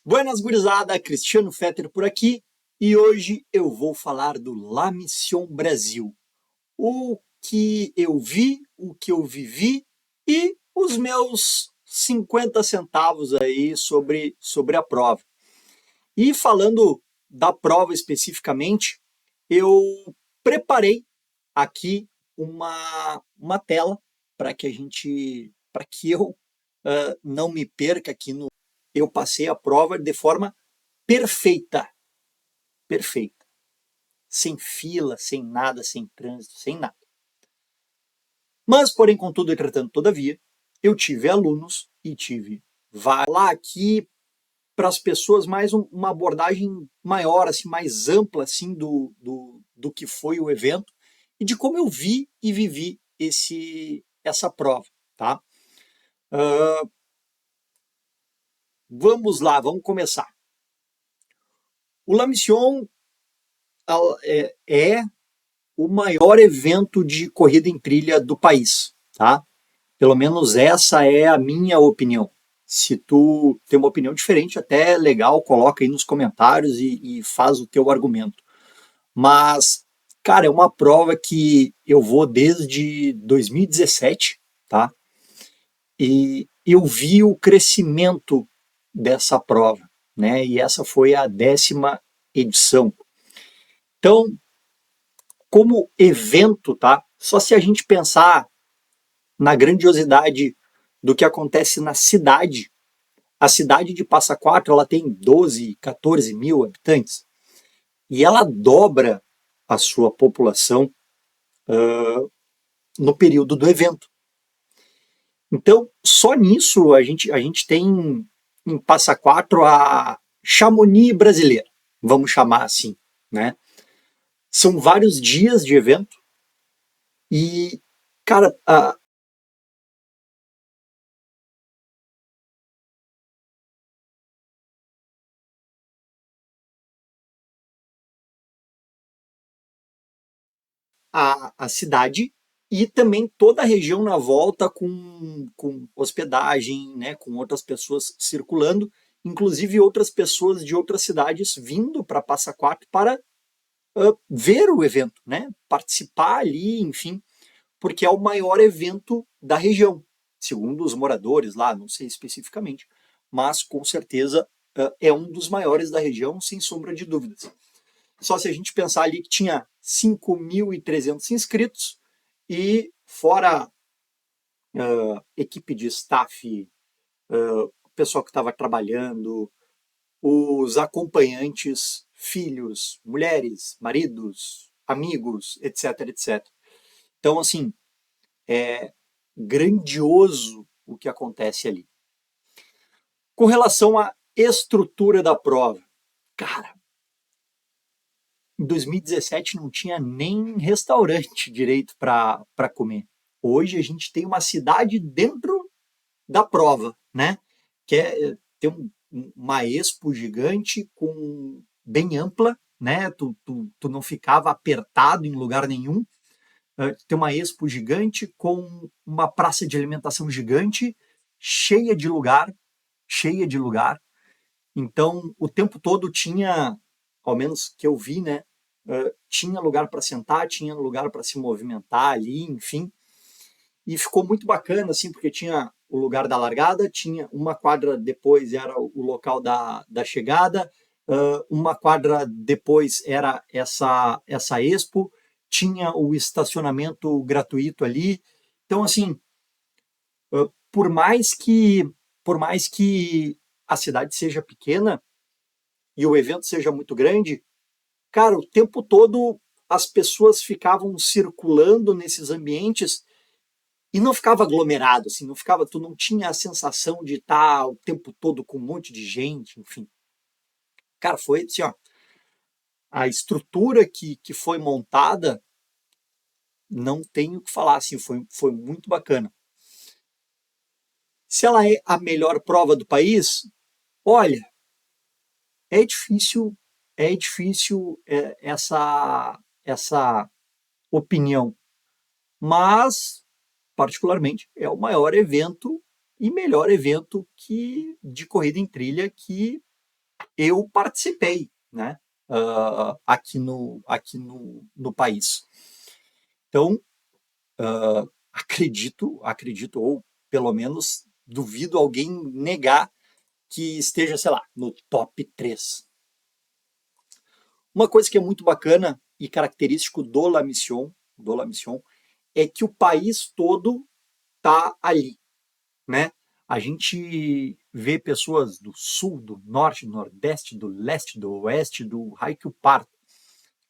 Buenas gurizada, Cristiano Fetter por aqui e hoje eu vou falar do La Mission Brasil. O que eu vi, o que eu vivi e os meus 50 centavos aí sobre a prova. E falando da prova especificamente, eu preparei aqui uma tela para que eu não me perca aqui no. Eu passei a prova de forma perfeita, perfeita. Sem fila, sem nada, sem trânsito, sem nada. Mas, porém, contudo, entretanto, todavia, eu tive alunos e tive lá aqui para as pessoas mais uma abordagem maior, assim, mais ampla assim, do que foi o evento e de como eu vi e vivi essa prova. Tá? Vamos lá, vamos começar. O La Mission é o maior evento de corrida em trilha do país, tá? Pelo menos essa é a minha opinião. Se tu tem uma opinião diferente, até é legal, coloca aí nos comentários e faz o teu argumento. Mas, cara, é uma prova que eu vou desde 2017, tá? E eu vi o crescimento dessa prova, né? E essa foi a 10ª edição. Então, como evento, tá? Só se a gente pensar na grandiosidade do que acontece na cidade. A cidade de Passa Quatro, ela tem 12, 14 mil habitantes e ela dobra a sua população no período do evento. Então, só nisso a gente tem em Passa Quatro a Chamonix brasileira, vamos chamar assim, né? São vários dias de evento e, cara, a cidade e também toda a região na volta com hospedagem, né, com outras pessoas circulando, inclusive outras pessoas de outras cidades vindo para Passa Quatro para ver o evento, né, participar ali, enfim, porque é o maior evento da região, segundo os moradores lá, não sei especificamente, mas com certeza é um dos maiores da região, sem sombra de dúvidas. Só se a gente pensar ali que tinha 5.300 inscritos e fora equipe de staff, pessoal que estava trabalhando, os acompanhantes, filhos, mulheres, maridos, amigos, etc, etc. Então, assim, é grandioso o que acontece ali. Com relação à estrutura da prova, cara, em 2017 não tinha nem restaurante direito para comer. Hoje a gente tem uma cidade dentro da prova, né? Que é ter uma expo gigante com bem ampla, né? Tu não ficava apertado em lugar nenhum. Tem uma expo gigante com uma praça de alimentação gigante, cheia de lugar, cheia de lugar. Então, o tempo todo tinha, ao menos que eu vi, né? Tinha lugar para sentar, tinha lugar para se movimentar ali, enfim. E ficou muito bacana, assim, porque tinha o lugar da largada, tinha uma quadra depois era o local da chegada, uma quadra depois era essa expo, tinha o estacionamento gratuito ali. Então, assim, por mais que por mais que a cidade seja pequena e o evento seja muito grande, cara, o tempo todo as pessoas ficavam circulando nesses ambientes e não ficava aglomerado, assim, não ficava, tu não tinha a sensação de estar o tempo todo com um monte de gente, enfim. Cara, foi assim, ó, a estrutura que foi montada, não tenho o que falar, assim, foi muito bacana. Se ela é a melhor prova do país, olha, é difícil, essa opinião, mas particularmente é o maior evento e melhor evento de corrida em trilha que eu participei, né? Aqui no país. Então, acredito, ou pelo menos duvido alguém negar que esteja, sei lá, no top 3. Uma coisa que é muito bacana e característico do La Mission é que o país todo está ali, né? A gente vê pessoas do sul, do norte, do nordeste, do leste, do oeste, do raio que o parto.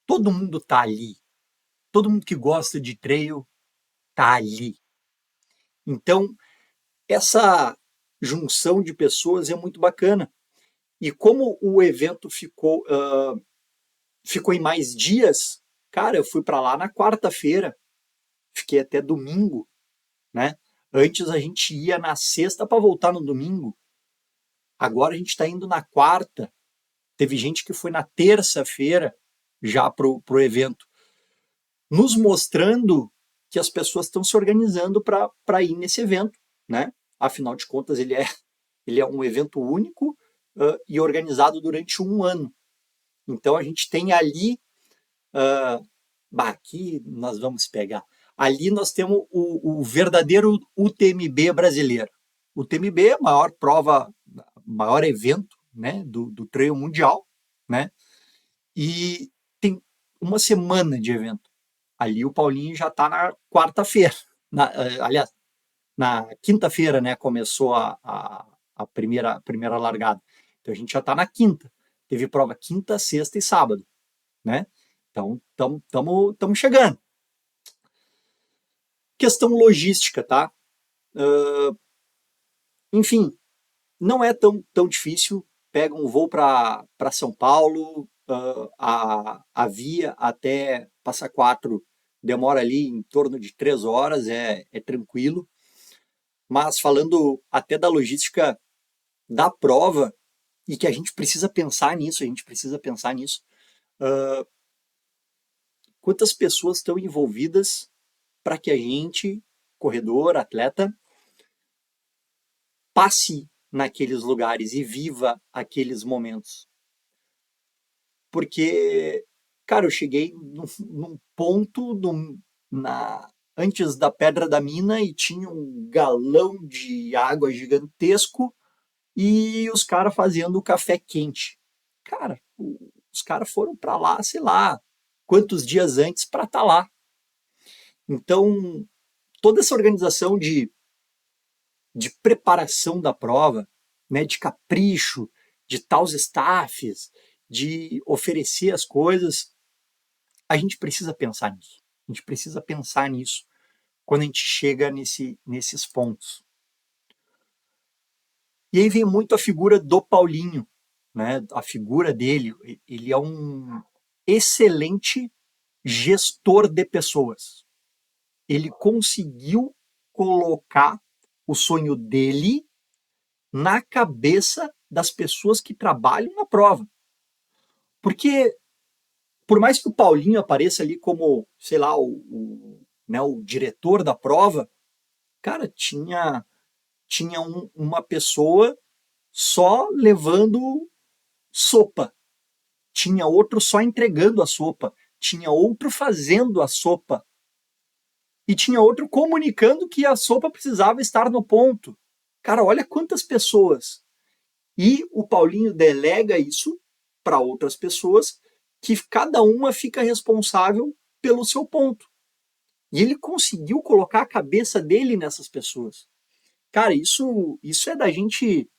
Todo mundo está ali. Todo mundo que gosta de trail está ali. Então, essa junção de pessoas é muito bacana. E como o evento ficou em mais dias, cara, eu fui para lá na quarta-feira, fiquei até domingo, né? Antes a gente ia na sexta para voltar no domingo. Agora a gente está indo na quarta. Teve gente que foi na terça-feira já pro evento, nos mostrando que as pessoas estão se organizando para ir nesse evento, né? Afinal de contas, ele é um evento único e organizado durante um ano. Então a gente tem ali, aqui nós vamos pegar. Ali nós temos o verdadeiro UTMB brasileiro. O UTMB é a maior prova, maior evento, né, do trail mundial, né? E tem uma semana de evento. Ali o Paulinho já está na quarta-feira. Aliás, na quinta-feira, né, começou a primeira largada. Então a gente já está na quinta. Teve prova quinta, sexta e sábado, né? Então estamos chegando. Questão logística, tá? Enfim, não é tão difícil. Pega um voo para São Paulo, a via até Passa Quatro demora ali em torno de 3 horas, é tranquilo. Mas falando até da logística da prova, e que a gente precisa pensar nisso, quantas pessoas estão envolvidas para que a gente, corredor, atleta, passe naqueles lugares e viva aqueles momentos. Porque, cara, eu cheguei num ponto antes da Pedra da Mina e tinha um galão de água gigantesco e os caras fazendo café quente. Cara, os caras foram para lá, sei lá, quantos dias antes para estar lá. Então, toda essa organização de preparação da prova, né, de capricho, de taus staffs, de oferecer as coisas, a gente precisa pensar nisso. A gente precisa pensar nisso quando a gente chega nesses pontos. E aí vem muito a figura do Paulinho, né? A figura dele, ele é um excelente gestor de pessoas. Ele conseguiu colocar o sonho dele na cabeça das pessoas que trabalham na prova. Porque, por mais que o Paulinho apareça ali como, sei lá, né, o diretor da prova, cara, tinha uma pessoa só levando sopa, tinha outro só entregando a sopa, tinha outro fazendo a sopa e tinha outro comunicando que a sopa precisava estar no ponto. Cara, olha quantas pessoas. E o Paulinho delega isso para outras pessoas que cada uma fica responsável pelo seu ponto. E ele conseguiu colocar a cabeça dele nessas pessoas. Cara, isso é da gente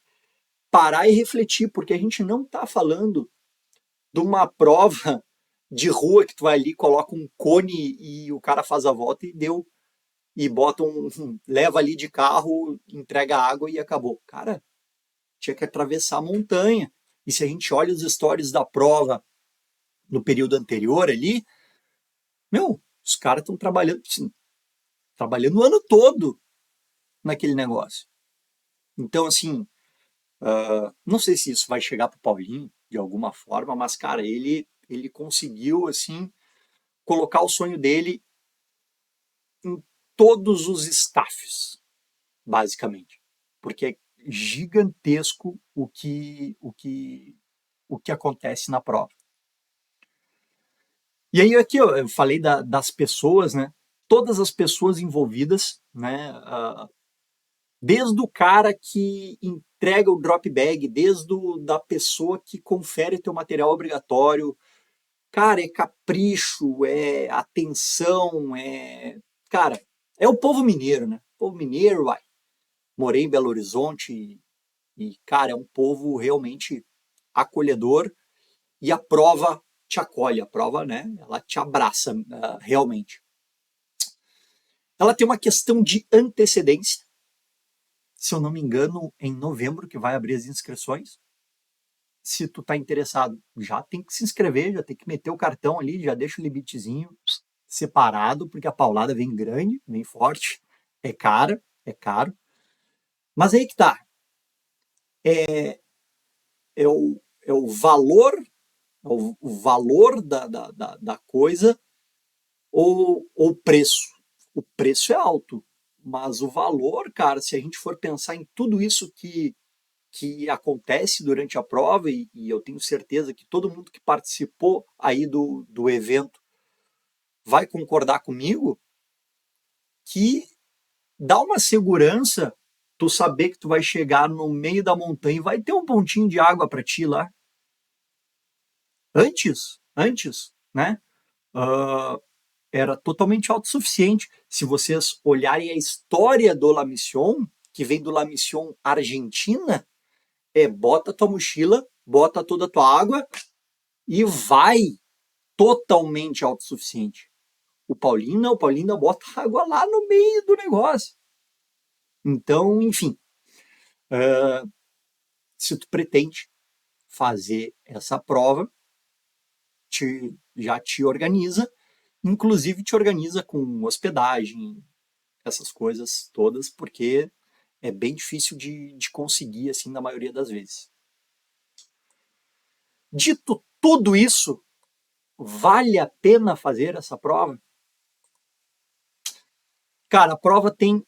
parar e refletir, porque a gente não está falando de uma prova de rua que tu vai ali, coloca um cone e o cara faz a volta e deu. E bota leva ali de carro, entrega água e acabou. Cara, tinha que atravessar a montanha. E se a gente olha os stories da prova no período anterior ali, os caras estão trabalhando o ano todo naquele negócio. Então, assim, não sei se isso vai chegar para o Paulinho de alguma forma, mas, cara, ele conseguiu, assim, colocar o sonho dele em todos os staffs, basicamente. Porque é gigantesco o que o que acontece na prova. E aí aqui eu falei das pessoas, né? Todas as pessoas envolvidas, né? Desde o cara que entrega o drop bag, da pessoa que confere teu material obrigatório, cara, é capricho, é atenção, cara, é o povo mineiro, né? O povo mineiro, vai. Morei em Belo Horizonte cara, é um povo realmente acolhedor e a prova te acolhe, a prova, né? Ela te abraça, realmente. Ela tem uma questão de antecedência. Se eu não me engano, em novembro que vai abrir as inscrições. Se tu tá interessado, já tem que se inscrever, já tem que meter o cartão ali, já deixa o limitezinho separado, porque a paulada vem grande, vem forte, é cara, é caro. Mas aí que tá. É o valor, o valor da coisa ou o preço. O preço é alto, mas o valor, cara, se a gente for pensar em tudo isso que acontece durante a prova, e eu tenho certeza que todo mundo que participou aí do evento vai concordar comigo, que dá uma segurança tu saber que tu vai chegar no meio da montanha e vai ter um pontinho de água para ti lá. Antes, né? Era totalmente autossuficiente. Se vocês olharem a história do La Mission, que vem do La Mission Argentina, bota tua mochila, bota toda a tua água e vai totalmente autossuficiente. O Paulinho não, o Paulinho bota água lá no meio do negócio. Então, enfim, se tu pretende fazer essa prova, já te organiza, inclusive te organiza com hospedagem, essas coisas todas, porque é bem difícil de conseguir, assim, na maioria das vezes. Dito tudo isso, vale a pena fazer essa prova? Cara, a prova tem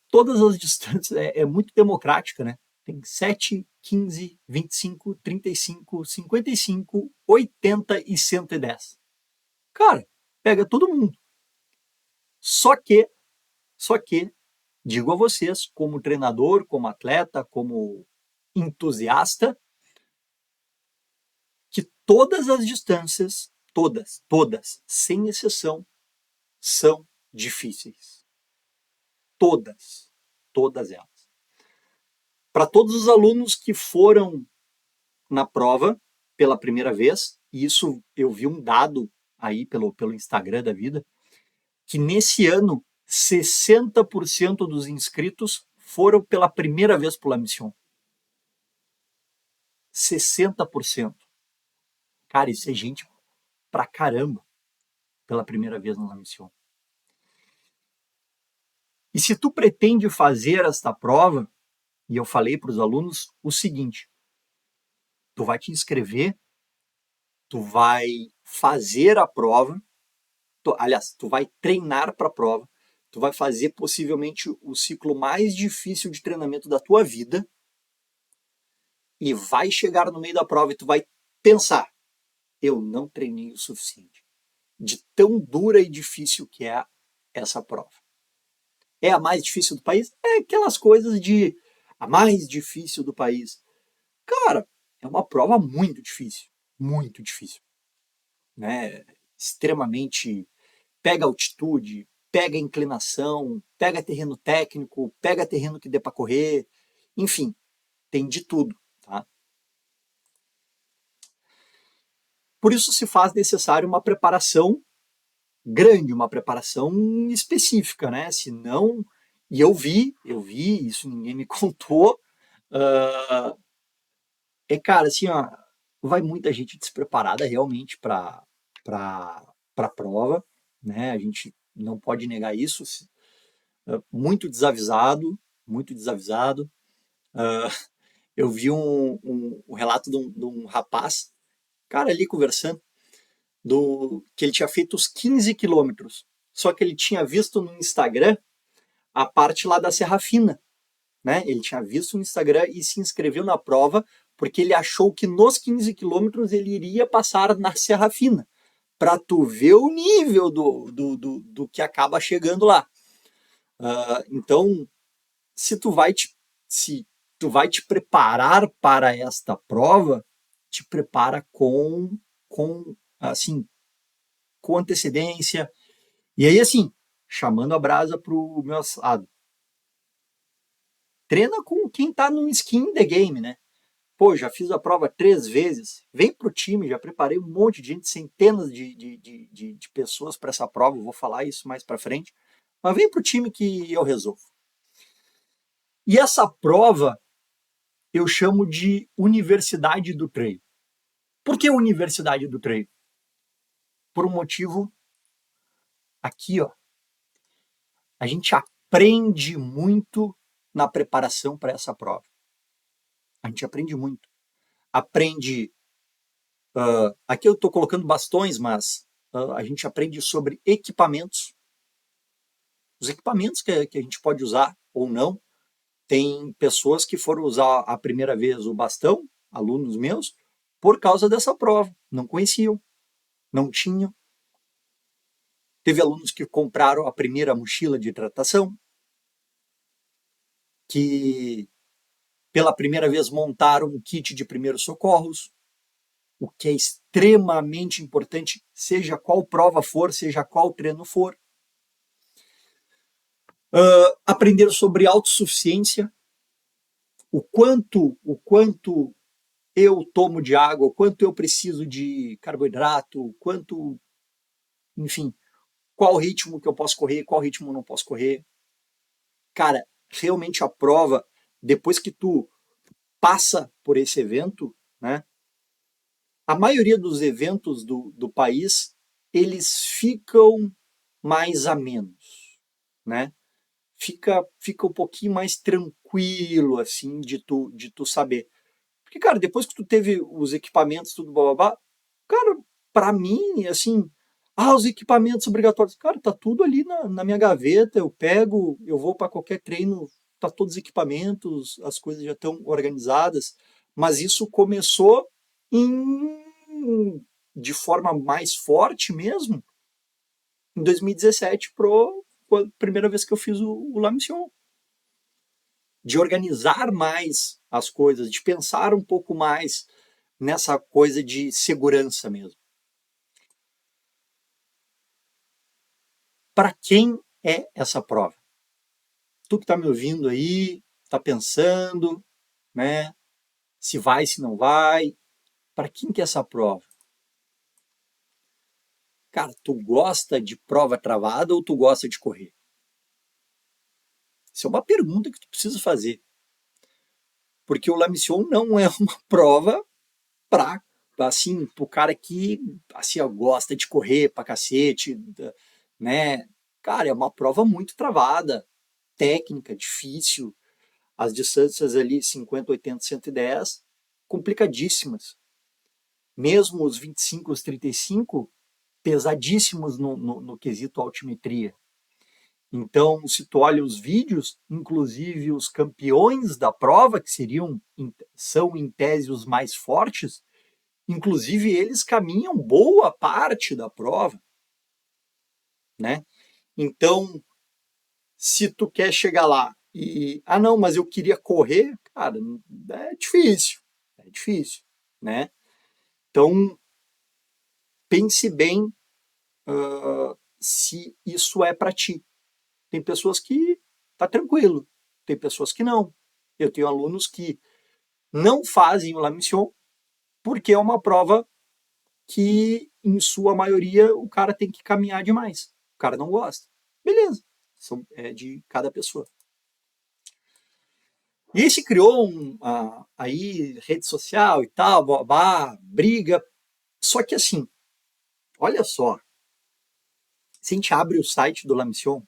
todas as distâncias, é muito democrática, né? Tem 7, 15, 25, 35, 55, 80 e 110. Cara, pega todo mundo. Só que, digo a vocês, como treinador, como atleta, como entusiasta, que todas as distâncias, todas, sem exceção, são difíceis. Todas elas. Para todos os alunos que foram na prova pela primeira vez, e isso eu vi um dado aí pelo Instagram da vida, que nesse ano 60% dos inscritos foram pela primeira vez para a Mission. 60%. Cara, isso é gente pra caramba pela primeira vez na Mission. E se tu pretende fazer esta prova, e eu falei para os alunos o seguinte, tu vai te inscrever, tu vai fazer a prova, tu vai treinar para a prova, tu vai fazer possivelmente o ciclo mais difícil de treinamento da tua vida e vai chegar no meio da prova e tu vai pensar, eu não treinei o suficiente. De tão dura e difícil que é essa prova. É a mais difícil do país? É aquelas coisas de a mais difícil do país. Cara, é uma prova muito difícil. Muito difícil. Né? Extremamente. Pega altitude, pega inclinação, pega terreno técnico, pega terreno que dê para correr. Enfim, tem de tudo. Tá? Por isso se faz necessário uma preparação grande, uma preparação específica, né? Senão, e eu vi, isso ninguém me contou, cara, assim, ó, vai muita gente despreparada realmente para a prova, né? A gente não pode negar isso, muito desavisado, muito desavisado. Eu vi um relato de um rapaz, cara ali conversando, que ele tinha feito os 15 quilômetros, só que ele tinha visto no Instagram a parte lá da Serra Fina, né? Ele tinha visto no Instagram e se inscreveu na prova porque ele achou que nos 15 quilômetros ele iria passar na Serra Fina, para tu ver o nível do que acaba chegando lá. Então, se tu vai te preparar para esta prova, te prepara com assim, com antecedência. E aí, assim, chamando a brasa pro meu assado. Treina com quem tá no skin the game, né? Pô, já fiz a prova 3 vezes. Vem pro time, já preparei um monte de gente, centenas de pessoas para essa prova. Vou falar isso mais para frente. Mas vem pro time que eu resolvo. E essa prova eu chamo de Universidade do Treino. Por que Universidade do Treino? Por um motivo aqui, ó. A gente aprende muito na preparação para essa prova. A gente aprende muito. Aprende. Aqui eu estou colocando bastões, mas a gente aprende sobre equipamentos. Os equipamentos que a gente pode usar ou não. Tem pessoas que foram usar a primeira vez o bastão, alunos meus, por causa dessa prova. Não conheciam, não tinham. Teve alunos que compraram a primeira mochila de hidratação, que pela primeira vez montaram um kit de primeiros socorros, o que é extremamente importante, seja qual prova for, seja qual treino for. Aprender sobre autossuficiência, o quanto eu tomo de água, o quanto eu preciso de carboidrato, o quanto, enfim, qual ritmo que eu posso correr, qual ritmo eu não posso correr. Cara, realmente a prova, depois que tu passa por esse evento, né? A maioria dos eventos do país, eles ficam mais a menos, né? Fica um pouquinho mais tranquilo, assim, de tu saber. Porque, cara, depois que tu teve os equipamentos, tudo blá, blá, blá, cara, pra mim, assim, os equipamentos obrigatórios, cara, tá tudo ali na minha gaveta, eu pego, eu vou para qualquer treino, tá todos os equipamentos, as coisas já estão organizadas, mas isso começou de forma mais forte mesmo, em 2017, primeira vez que eu fiz o La Mission. De organizar mais as coisas, de pensar um pouco mais nessa coisa de segurança mesmo. Para quem é essa prova? Tu que está me ouvindo aí, está pensando, né? Se vai, se não vai. Para quem que é essa prova? Cara, tu gosta de prova travada ou tu gosta de correr? Isso é uma pergunta que tu precisa fazer. Porque o La Mission não é uma prova para, assim, pro cara que, assim, gosta de correr pra cacete, né? Cara, é uma prova muito travada, técnica, difícil. As distâncias ali, 50, 80, 110, complicadíssimas. Mesmo os 25, os 35, pesadíssimos no quesito altimetria. Então, se tu olha os vídeos, inclusive os campeões da prova, que são em tese os mais fortes, inclusive eles caminham boa parte da prova, né? Então, se tu quer chegar lá não, mas eu queria correr, cara, é difícil, né? Então, pense bem se isso é para ti. Tem pessoas que tá tranquilo, tem pessoas que não. Eu tenho alunos que não fazem o La Mission porque é uma prova que, em sua maioria, o cara tem que caminhar demais. O cara não gosta. Beleza. É de cada pessoa. E aí se criou aí rede social e tal, briga. Só que assim, olha só. Se a gente abre o site do La Mission,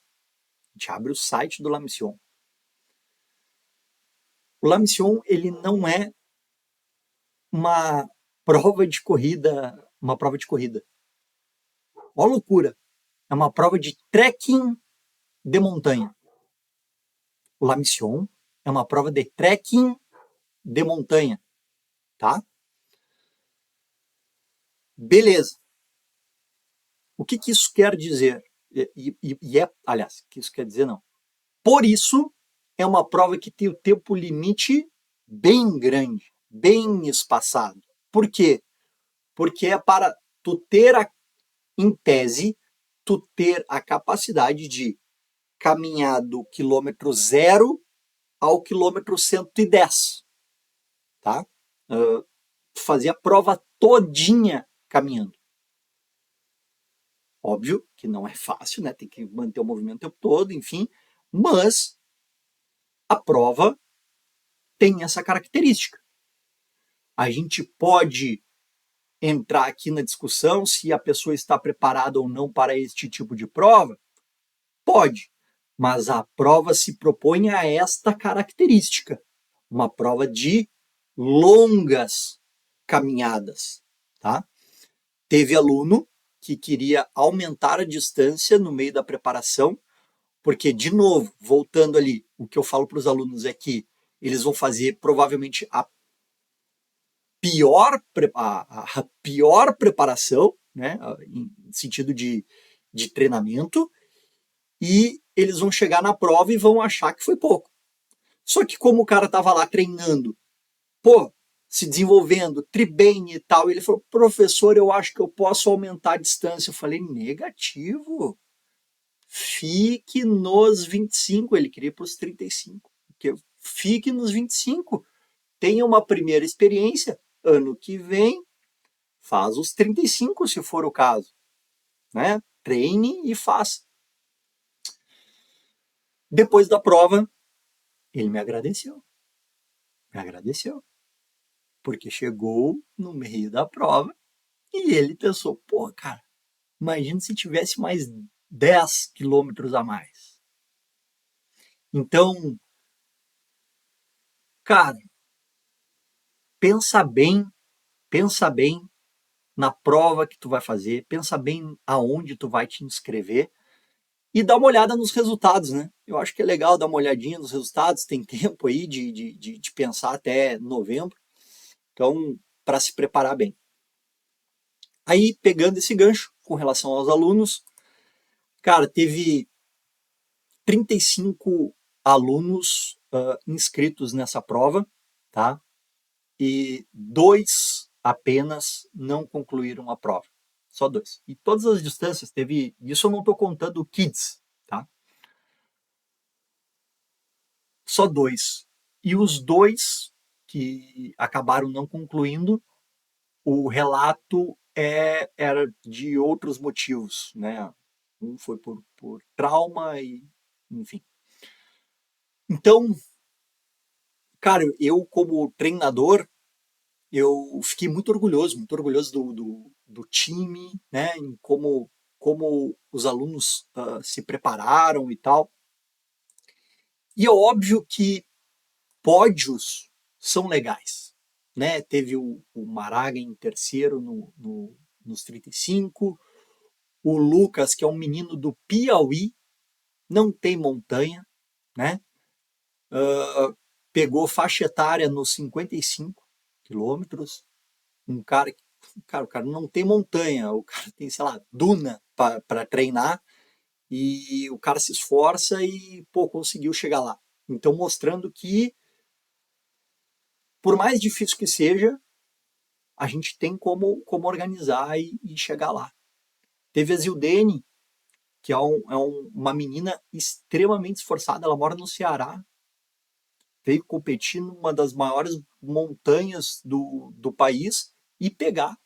o La Mission, ele não é uma uma prova de corrida. Ó loucura. É uma prova de trekking de montanha. O La Mission é uma prova de trekking de montanha. tá? Beleza. O que que isso quer dizer? Aliás, o que isso quer dizer não. Por isso, é uma prova que tem o tempo limite bem grande, bem espaçado. Por quê? Porque é para tu ter, em tese, tu ter a capacidade de caminhar do quilômetro zero ao quilômetro 110, tá? Fazer a prova todinha caminhando. Óbvio que não é fácil, né? Tem que manter o movimento o tempo todo, enfim, mas a prova tem essa característica. A gente pode entrar aqui na discussão se a pessoa está preparada ou não para este tipo de prova? Pode, mas a prova se propõe a esta característica, uma prova de longas caminhadas, tá? Teve aluno que queria aumentar a distância no meio da preparação, porque, de novo, voltando ali, o que eu falo para os alunos é que eles vão fazer provavelmente a pior preparação, né, em sentido de treinamento, e eles vão chegar na prova e vão achar que foi pouco. Só que como o cara estava lá treinando, pô, se desenvolvendo, tri bem e tal, ele falou, professor, eu acho que eu posso aumentar a distância. Eu falei, negativo, fique nos 25, ele queria para os 35, porque fique nos 25, tenha uma primeira experiência, ano que vem, faz os 35 se for o caso, né? Treine e faça. Depois da prova, ele me agradeceu, porque chegou no meio da prova e ele pensou, pô, cara, imagina se tivesse mais 10 quilômetros a mais. Então, cara, pensa bem, pensa bem na prova que tu vai fazer, pensa bem aonde tu vai te inscrever e dá uma olhada nos resultados, né? Eu acho que é legal dar uma olhadinha nos resultados, tem tempo aí de pensar até novembro, então, para se preparar bem. Aí, pegando esse gancho com relação aos alunos, cara, teve 35 alunos inscritos nessa prova, tá? E 2 apenas não concluíram a prova. Só 2. E todas as distâncias teve. Isso eu não estou contando o Kids, tá? Só 2. E os 2 que acabaram não concluindo, o relato era de outros motivos, né? Um foi por trauma e, enfim. Então, cara, eu como treinador, eu fiquei muito orgulhoso do time, né? Em como os alunos se prepararam e tal. E é óbvio que pódios são legais, né? Teve o Maraga em terceiro nos 35, o Lucas, que é um menino do Piauí, não tem montanha, né? Pegou faixa etária nos 55 quilômetros. Um cara, o cara não tem montanha, o cara tem, sei lá, duna para treinar e o cara se esforça e, pô, conseguiu chegar lá. Então, mostrando que, por mais difícil que seja, a gente tem como organizar e chegar lá. Teve a Zildene, que uma menina extremamente esforçada, ela mora no Ceará, veio competir numa das maiores montanhas do país e pegar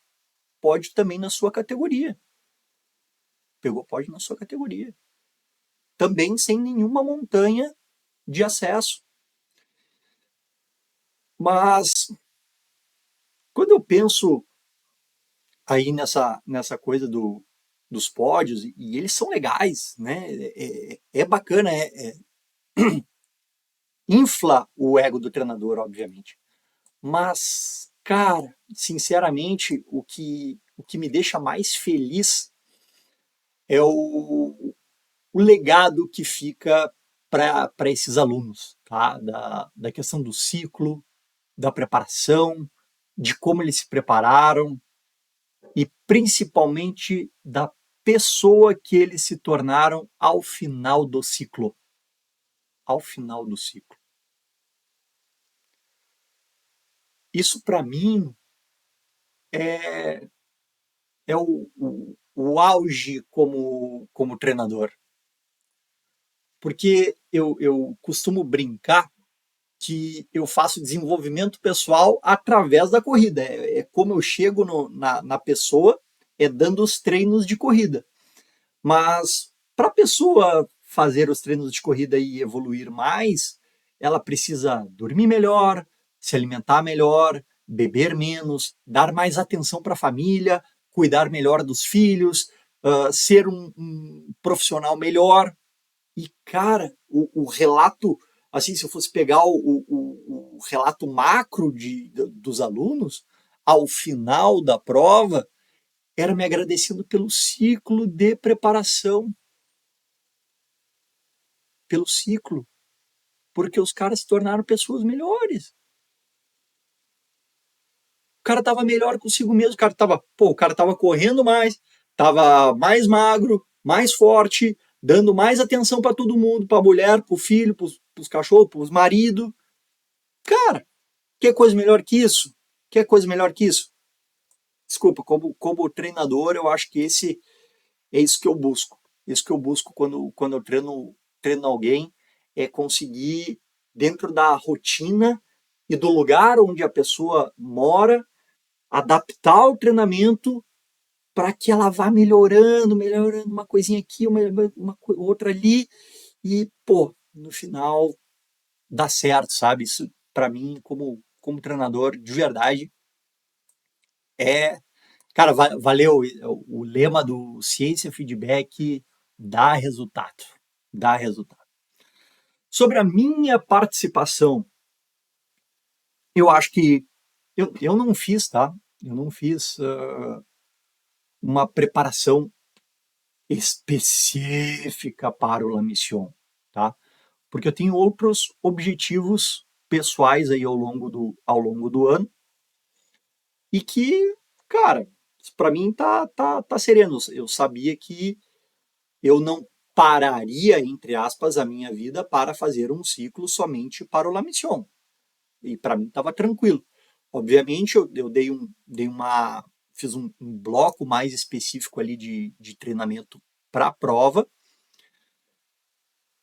pódio também na sua categoria. Pegou pódio na sua categoria. Também sem nenhuma montanha de acesso. Mas quando eu penso aí nessa coisa dos pódios, e eles são legais, né? É bacana, infla o ego do treinador, obviamente. Mas, cara, sinceramente, o que me deixa mais feliz é o legado que fica para esses alunos, tá? Da questão do ciclo, da preparação, de como eles se prepararam e principalmente da pessoa que eles se tornaram ao final do ciclo. Ao final do ciclo. Isso, para mim, é o auge como treinador. Porque eu costumo brincar que eu faço desenvolvimento pessoal através da corrida. É como eu chego na pessoa, dando os treinos de corrida. Mas para a pessoa fazer os treinos de corrida e evoluir mais, ela precisa dormir melhor, se alimentar melhor, beber menos, dar mais atenção para a família, cuidar melhor dos filhos, ser um profissional melhor. E, cara, o relato, assim, se eu fosse pegar o relato macro dos alunos, ao final da prova, era me agradecendo pelo ciclo de preparação, pelo ciclo, porque os caras se tornaram pessoas melhores. O cara estava melhor consigo mesmo, o cara tava correndo mais, estava mais magro, mais forte, dando mais atenção para todo mundo, para a mulher, para o filho, para os cachorros, para os maridos. Cara, que coisa melhor que isso? Que coisa melhor que isso? Desculpa, como treinador, eu acho que é isso que eu busco. Isso que eu busco quando eu treino alguém, é conseguir, dentro da rotina e do lugar onde a pessoa mora, adaptar o treinamento para que ela vá melhorando uma coisinha aqui, outra ali, e, pô, no final dá certo, sabe? Isso, para mim, como treinador, de verdade, é. Cara, valeu. O lema do Ciência Feedback dá resultado. Dá resultado. Sobre a minha participação, eu acho que eu não fiz, tá? Eu não fiz uma preparação específica para o La Mission, tá? Porque eu tenho outros objetivos pessoais aí ao longo do ano e que, cara, para mim tá sereno. Eu sabia que eu não pararia, entre aspas, a minha vida para fazer um ciclo somente para o La Mission. E para mim estava tranquilo. Obviamente, eu fiz um bloco mais específico ali de treinamento para a prova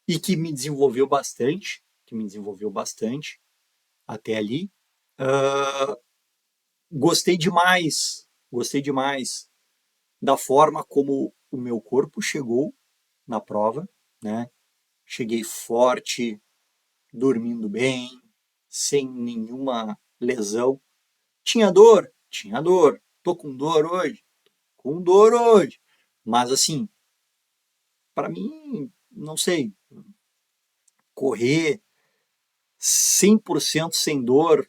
e que me desenvolveu bastante até ali. Uh, gostei demais da forma como o meu corpo chegou na prova, né? Cheguei forte, dormindo bem, sem nenhuma lesão. Tinha dor? Tinha dor. Tô com dor hoje? Com dor hoje. Mas assim, para mim, não sei, correr 100% sem dor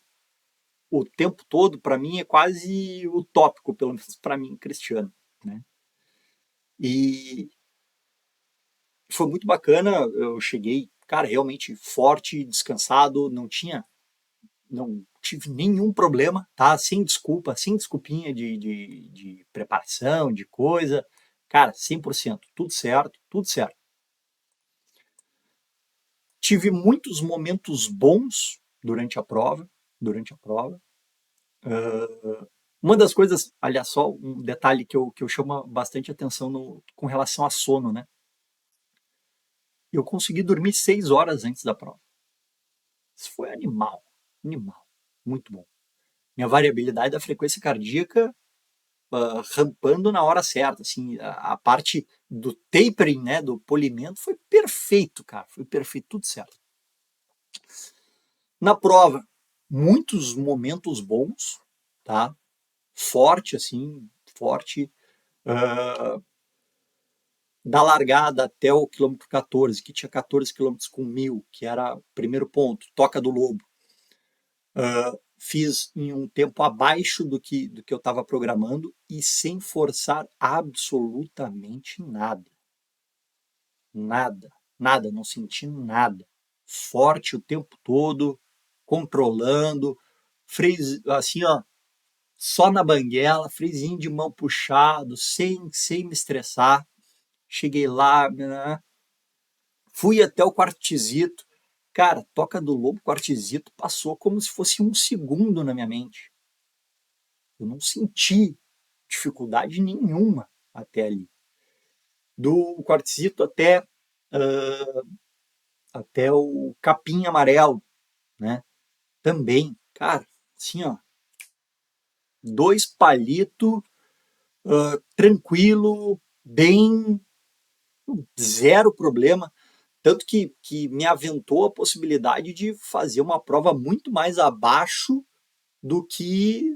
o tempo todo, para mim é quase utópico, pelo menos para mim, Cristiano, né? E foi muito bacana, eu cheguei, cara, realmente forte, descansado, não tive nenhum problema, tá? Sem desculpa, sem desculpinha de preparação, de coisa. Cara, 100%, tudo certo, tudo certo. Tive muitos momentos bons durante a prova. Uma das coisas, aliás, só um detalhe que eu chamo bastante atenção com relação a sono, né? Eu consegui dormir 6 horas antes da prova. Isso foi animal, animal, muito bom. Minha variabilidade da frequência cardíaca rampando na hora certa, assim, a parte do tapering, né, do polimento foi perfeito, cara, foi perfeito, tudo certo. Na prova, muitos momentos bons, tá? Forte, assim, forte. Uh, da largada até o quilômetro 14, que tinha 14 quilômetros com 1.000, que era o primeiro ponto, Toca do Lobo. Fiz em um tempo abaixo do que eu estava programando e sem forçar absolutamente nada. Nada, nada, não senti nada. Forte o tempo todo, controlando, freios assim, ó, só na banguela, freezinho de mão puxado, sem me estressar. Cheguei lá, né? Fui até o quartzito. Cara, Toca do Lobo, quartzito passou como se fosse um segundo na minha mente. Eu não senti dificuldade nenhuma até ali. Do quartzito até o capim amarelo, né? Também, cara, assim, ó, 2 palitos, tranquilo, bem, zero problema. Tanto que me aventou a possibilidade de fazer uma prova muito mais abaixo do que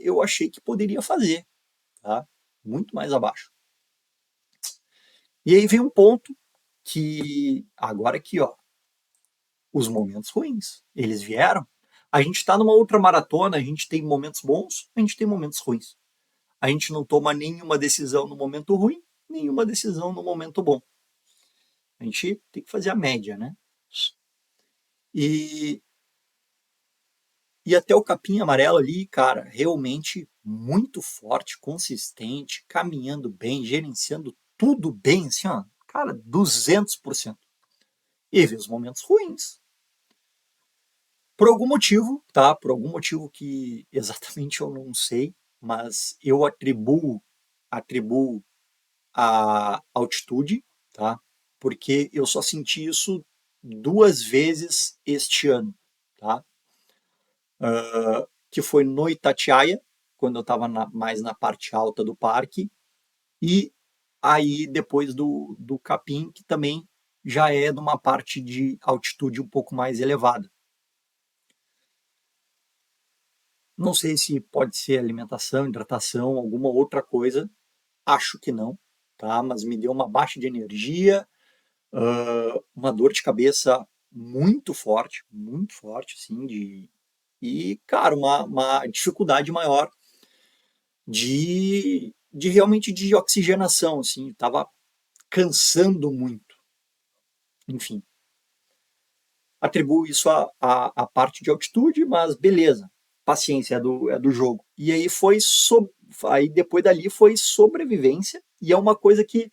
eu achei que poderia fazer, tá? Muito mais abaixo. E aí vem um ponto que agora aqui, ó, os momentos ruins, eles vieram. A gente está numa outra maratona, a gente tem momentos bons, a gente tem momentos ruins. A gente não toma nenhuma decisão no momento ruim, nenhuma decisão no momento bom. A gente tem que fazer a média, né? E, e até o capim amarelo ali, cara, realmente muito forte, consistente, caminhando bem, gerenciando tudo bem, assim, ó, cara, 200%. E vi os momentos ruins. Por algum motivo, tá? Por algum motivo que exatamente eu não sei, mas eu atribuo a altitude, tá? Porque eu só senti isso 2 vezes este ano, tá? Que foi no Itatiaia, quando eu estava mais na parte alta do parque, e aí depois do Capim, que também já é numa parte de altitude um pouco mais elevada. Não sei se pode ser alimentação, hidratação, alguma outra coisa, acho que não, tá? Mas me deu uma baixa de energia, uma dor de cabeça muito forte, assim, e, cara, uma dificuldade maior de realmente de oxigenação, assim, tava cansando muito. Enfim, atribuo isso à parte de altitude, mas beleza, paciência, é do jogo. E aí aí depois dali foi sobrevivência, e é uma coisa que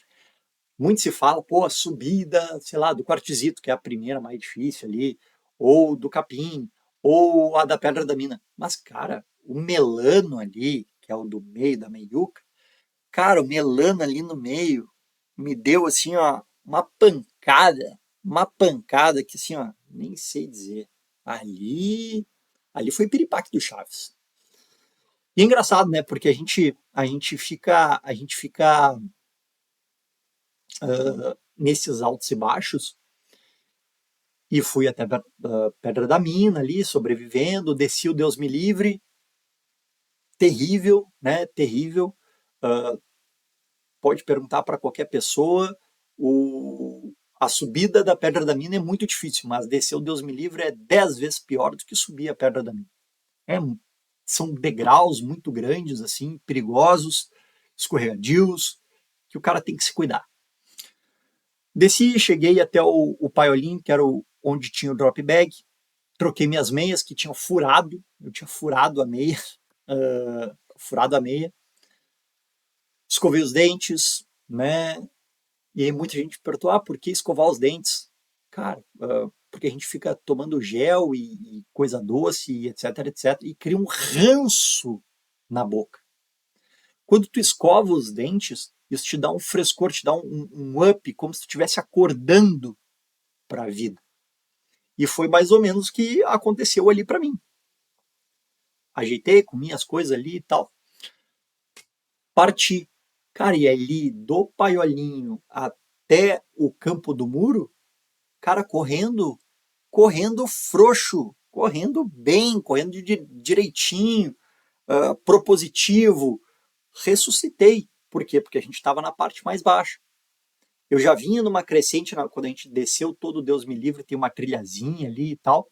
muito se fala, pô, a subida, sei lá, do Quartzito, que é a primeira mais difícil ali, ou do Capim, ou a da Pedra da Mina. Mas, cara, o Melano ali, que é o do meio da meiuca, cara, o Melano ali no meio me deu assim, ó, uma pancada que assim, ó, nem sei dizer. Ali foi piripaque do Chaves. E é engraçado, né? Porque a gente fica nesses altos e baixos e fui até a Pedra da Mina ali, sobrevivendo, desci o Deus me livre, terrível, né? Terrível. Uh, Pode perguntar para qualquer pessoa. A subida da Pedra da Mina é muito difícil, mas descer o Deus me livre é 10 vezes pior do que subir a Pedra da Mina. É, são degraus muito grandes, assim, perigosos, escorregadios, que o cara tem que se cuidar. Desci, cheguei até o Paiolim, que era onde tinha o drop bag, troquei minhas meias que tinham furado, eu tinha furado a meia, escovei os dentes, né? E aí muita gente perguntou, por que escovar os dentes? Cara, porque a gente fica tomando gel e coisa doce, etc, etc, e cria um ranço na boca. Quando tu escova os dentes, isso te dá um frescor, te dá um up, como se tu estivesse acordando para a vida. E foi mais ou menos o que aconteceu ali para mim. Ajeitei, comi as coisas ali e tal. Parti. Cara, e ali do Paiolinho até o Campo do Muro, cara, correndo frouxo, correndo bem, correndo direitinho, propositivo. Ressuscitei. Por quê? Porque a gente estava na parte mais baixa. Eu já vinha numa crescente, quando a gente desceu todo Deus me livre, tem uma trilhazinha ali e tal.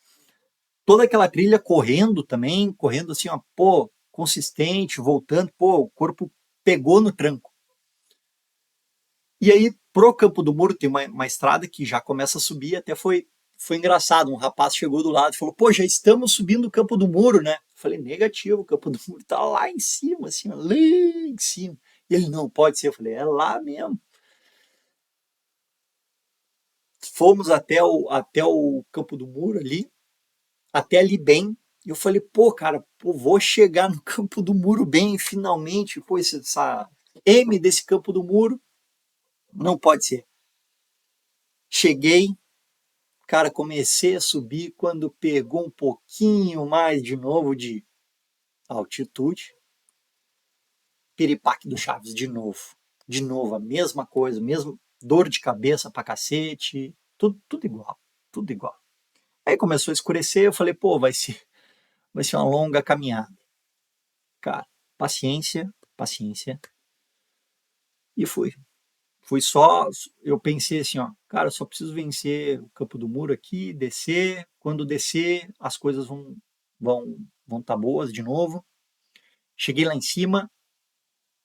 Toda aquela trilha correndo também, correndo assim, ó, pô, consistente, voltando, pô, o corpo pegou no tranco. E aí, pro Campo do Muro, tem uma estrada que já começa a subir, até foi engraçado. Um rapaz chegou do lado e falou: pô, já estamos subindo o Campo do Muro, né? Falei, negativo, o Campo do Muro tá lá em cima, assim, ó, lá em cima. E ele, não, pode ser. Eu falei, é lá mesmo. Fomos até o Campo do Muro ali, até ali bem. E eu falei, pô, cara, pô, vou chegar no Campo do Muro bem, finalmente. Pô, essa M desse Campo do Muro, não pode ser. Cheguei, cara, comecei a subir quando pegou um pouquinho mais de novo de altitude. Piripaque do Chaves de novo. De novo, a mesma coisa, mesmo dor de cabeça pra cacete, tudo igual, tudo igual. Aí começou a escurecer, eu falei, pô, vai ser uma longa caminhada. Cara, paciência, paciência. E fui. Fui só, eu pensei assim, ó, cara, eu só preciso vencer o Campo do Muro aqui, descer. Quando descer, as coisas vão tá boas de novo. Cheguei lá em cima,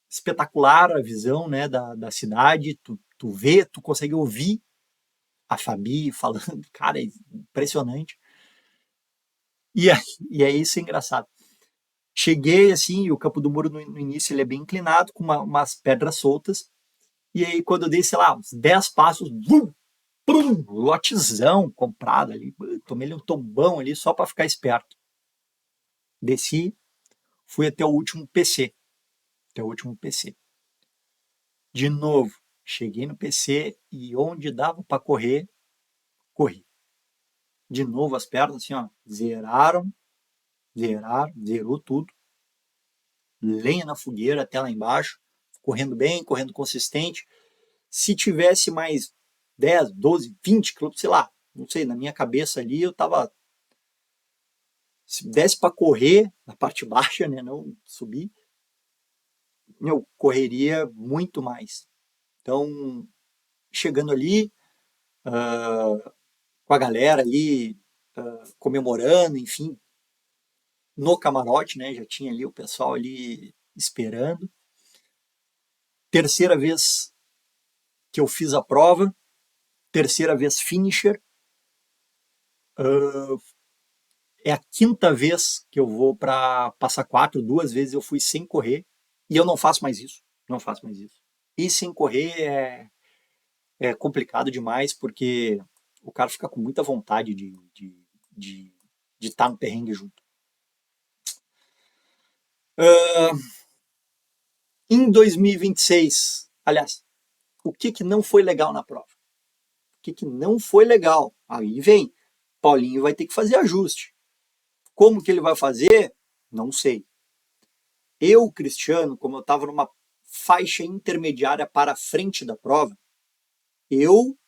espetacular a visão, né, da cidade. Tu vê, tu consegue ouvir a Fabi falando, cara, é impressionante. E aí isso é engraçado. Cheguei assim, o Campo do Muro no início ele é bem inclinado, com umas pedras soltas. E aí, quando eu dei, sei lá, uns 10 passos, vum, pum, lotezão comprado ali. Tomei um tombão ali só para ficar esperto. Desci, fui até o último PC. Até o último PC. De novo, cheguei no PC e onde dava para correr, corri. De novo as pernas assim, ó, zerou tudo. Lenha na fogueira até lá embaixo, correndo bem, correndo consistente. Se tivesse mais 10, 12, 20 quilômetros, sei lá, não sei, na minha cabeça ali eu tava. Se desse para correr na parte baixa, né, não subir, eu correria muito mais. Então, chegando ali, com a galera ali, comemorando, enfim, no camarote, né, já tinha ali o pessoal ali esperando. Terceira vez que eu fiz a prova, terceira vez finisher. Uh, É a quinta vez que eu vou para passar quatro, duas vezes eu fui sem correr e eu não faço mais isso. Não faço mais isso. E sem correr é complicado demais porque o cara fica com muita vontade de estar no perrengue junto. Em 2026, aliás, o que não foi legal na prova? O que não foi legal? Aí vem, Paulinho vai ter que fazer ajuste. Como que ele vai fazer? Não sei. Eu, Cristiano, como eu estava numa faixa intermediária para a frente da prova, eu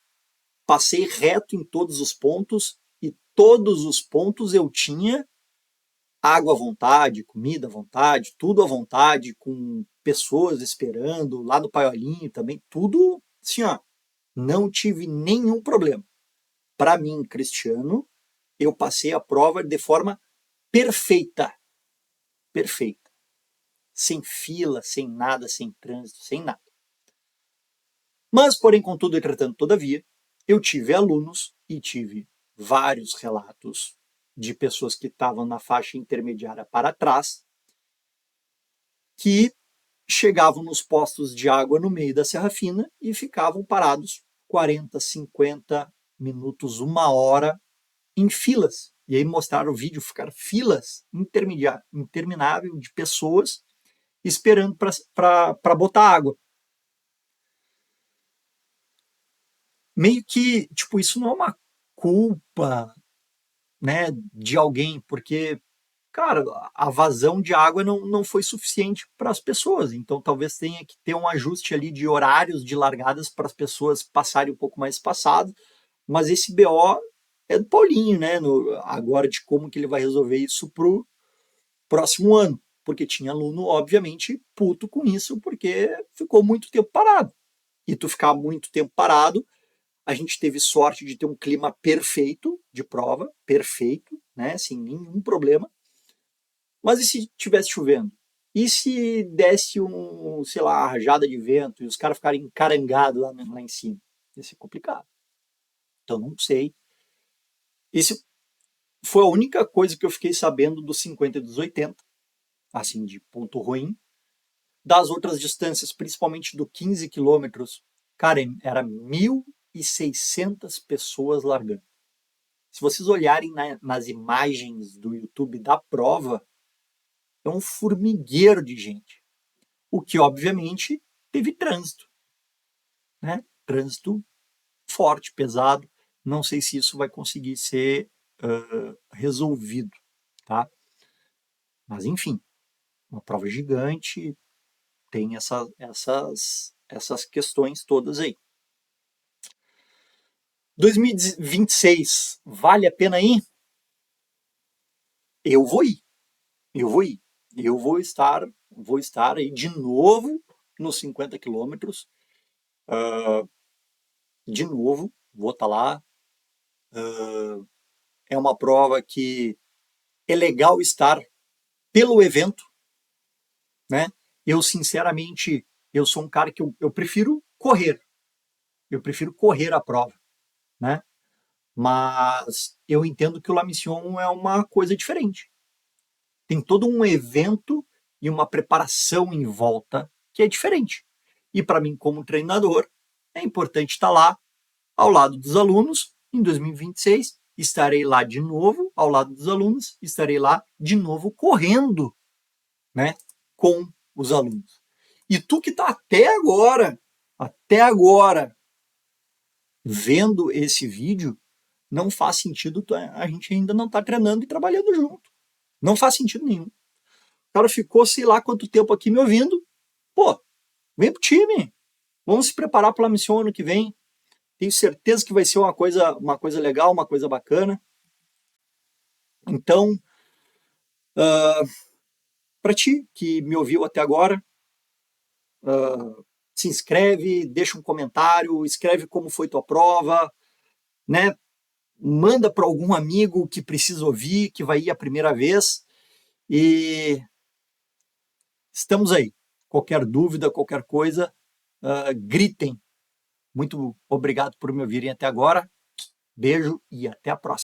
passei reto em todos os pontos e todos os pontos eu tinha água à vontade, comida à vontade, tudo à vontade, com pessoas esperando, lá no Paiolinho também, tudo assim, ó, não tive nenhum problema. Para mim, Cristiano, eu passei a prova de forma perfeita. Perfeita. Sem fila, sem nada, sem trânsito, sem nada. Mas, porém, contudo, entretanto, todavia, eu tive alunos e tive vários relatos de pessoas que estavam na faixa intermediária para trás, que chegavam nos postos de água no meio da Serra Fina e ficavam parados 40, 50 minutos, uma hora em filas. E aí mostraram o vídeo, ficaram filas interminável de pessoas esperando para botar água. Meio que, tipo, isso não é uma culpa, né, de alguém, porque, cara, a vazão de água não foi suficiente para as pessoas, então talvez tenha que ter um ajuste ali de horários de largadas para as pessoas passarem um pouco mais espaçado, mas esse BO é do Paulinho, né, agora de como que ele vai resolver isso pro próximo ano, porque tinha aluno, obviamente, puto com isso, porque ficou muito tempo parado, e tu ficar muito tempo parado, a gente teve sorte de ter um clima perfeito de prova, perfeito, né, sem nenhum problema. Mas e se tivesse chovendo? E se desse sei lá, uma rajada de vento e os caras ficarem encarangados lá em cima? Ia ser complicado. Então não sei. Esse, Foi a única coisa que eu fiquei sabendo dos 50 e dos 80, assim, de ponto ruim. Das outras distâncias, principalmente do 15 quilômetros, cara, era 1.600 pessoas largando. Se vocês olharem nas imagens do YouTube da prova, é um formigueiro de gente. O que, obviamente, teve trânsito, né? Trânsito forte, pesado. Não sei se isso vai conseguir ser resolvido, tá? Mas, enfim, uma prova gigante, tem essas questões todas aí. 2026, vale a pena ir? Eu vou ir. Eu vou ir. Eu vou estar aí de novo nos 50 quilômetros. De novo, vou estar lá. É uma prova que é legal estar pelo evento, né? Eu, sinceramente, eu sou um cara que eu prefiro correr. Eu prefiro correr a prova, né? Mas eu entendo que o La Mission é uma coisa diferente. Tem todo um evento e uma preparação em volta que é diferente. E para mim, como treinador, é importante estar lá ao lado dos alunos. Em 2026, estarei lá de novo ao lado dos alunos, estarei lá de novo correndo, né, com os alunos. E tu que está até agora, vendo esse vídeo, não faz sentido a gente ainda não estar treinando e trabalhando junto. Não faz sentido nenhum. O cara ficou sei lá quanto tempo aqui me ouvindo. Pô, vem pro time. Vamos se preparar para a missão ano que vem. Tenho certeza que vai ser uma coisa legal, uma coisa bacana. Então, para ti que me ouviu até agora, se inscreve, deixa um comentário, escreve como foi tua prova, né? Manda para algum amigo que precisa ouvir, que vai ir a primeira vez. E estamos aí. Qualquer dúvida, qualquer coisa, gritem. Muito obrigado por me ouvirem até agora. Beijo e até a próxima.